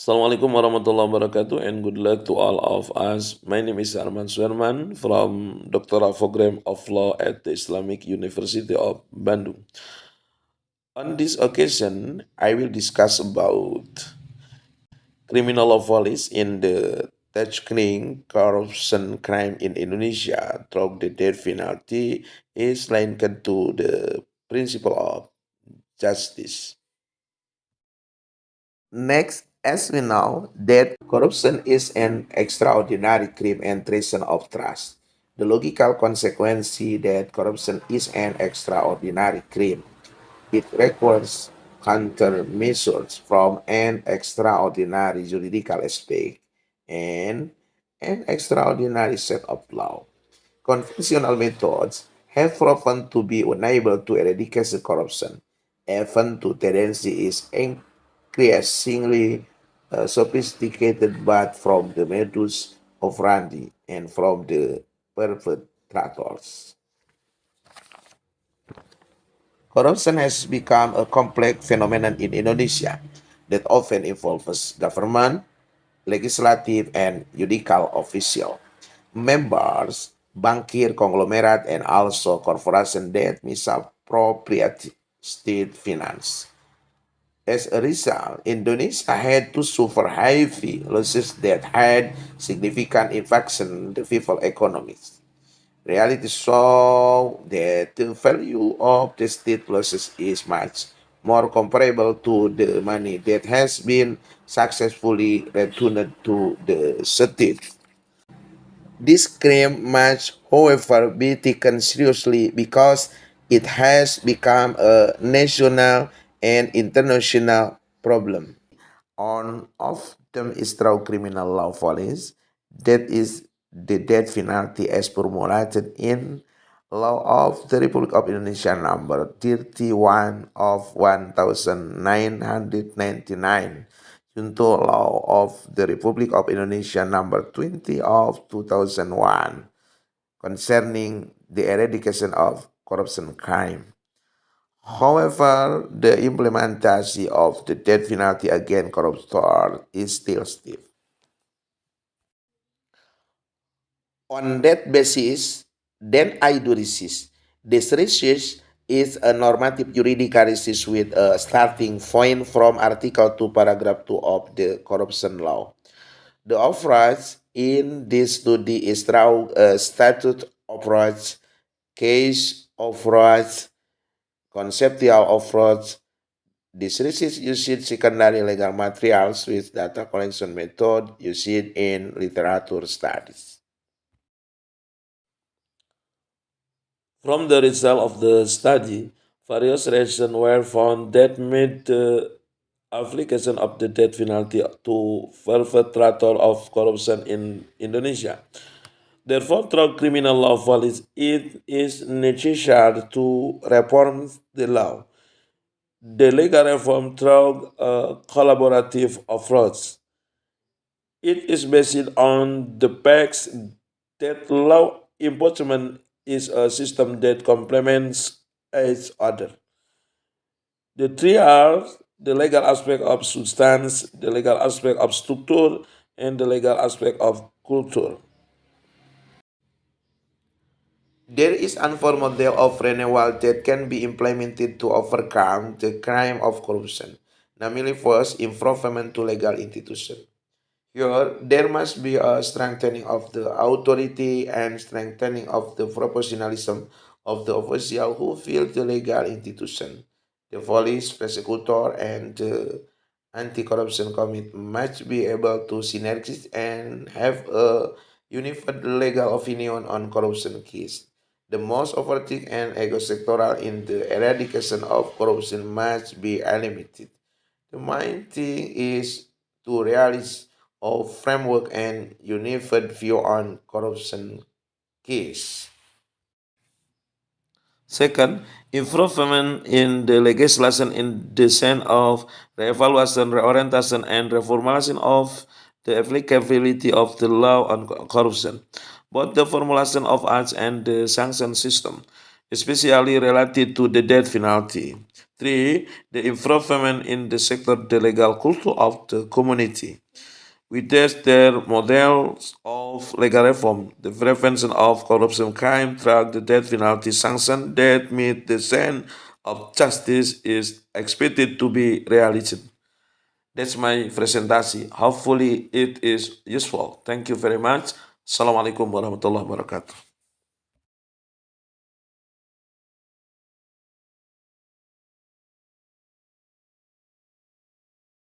Assalamualaikum warahmatullahi wabarakatuh and good luck to all of us. My name is Herman Suherman from Doctoral Program of Law at the Islamic University of Bandung. On this occasion, I will discuss about criminal law policy in the tackling corruption crime in Indonesia through the death penalty is linked to the principle of justice. Next, as we know, that corruption is an extraordinary crime and treason of trust. The logical consequence that corruption is an extraordinary crime. It requires countermeasures from an extraordinary juridical aspect and an extraordinary set of law. Conventional methods have proven to be unable to eradicate corruption. Even to tendency is increasingly sophisticated, but from the modus operandi and from the perpetrators. Corruption has become a complex phenomenon in Indonesia that often involves government, legislative, and judicial official members, bankir conglomerate, and also corporations that misappropriate state finance. As a result, Indonesia had to suffer heavy losses that had significant impacts on the people economies. Reality show that the value of the state losses is much more comparable to the money that has been successfully returned to the state. This claim must, however, be taken seriously because it has become a national and international problem. One of them is through criminal law police, that is the death penalty as formulated in Law of the Republic of Indonesia number 31 of 1999, Junto Law of the Republic of Indonesia number 20 of 2001 concerning the eradication of corruption crime. However, the implementation of the death penalty against corruptors is still stiff. On that basis, then I do resist. This research is a normative juridical research with a starting point from Article 2, Paragraph 2 of the Corruption Law. The approach in this study is through a statute approach, case approach, conceptual approach. This research uses secondary legal materials with data collection method used in literature studies. From the result of the study, various reasons were found that made the application of the death penalty to perpetrators of corruption in Indonesia. Therefore, through criminal law policy, it is necessary to reform the law. The legal reform through a collaborative approach. It is based on the facts that law enforcement is a system that complements each other. The three are the legal aspect of substance, the legal aspect of structure, and the legal aspect of culture. There is one model of renewal that can be implemented to overcome the crime of corruption, namely first improvement to legal institutions. Here, there must be a strengthening of the authority and strengthening of the professionalism of the official who fill the legal institution. The police, prosecutor, and the anti-corruption committee must be able to synergize and have a unified legal opinion on corruption case. The most overtake and ego sectoral in the eradication of corruption must be eliminated. The main thing is to realize a framework and unified view on corruption case. Second, improvement in the legislation in the sense of re-evaluation, reorientation, and reformulation of the applicability of the law on corruption, both the formulation of acts and the sanction system, especially related to the death penalty. Three, the improvement in the sector, the legal culture of the community. We test their models of legal reform, the prevention of corruption crime, track the death penalty sanction that meet the sense of justice is expected to be realized. That's my presentation. Hopefully it is useful. Thank you very much. Assalamualaikum warahmatullahi wabarakatuh.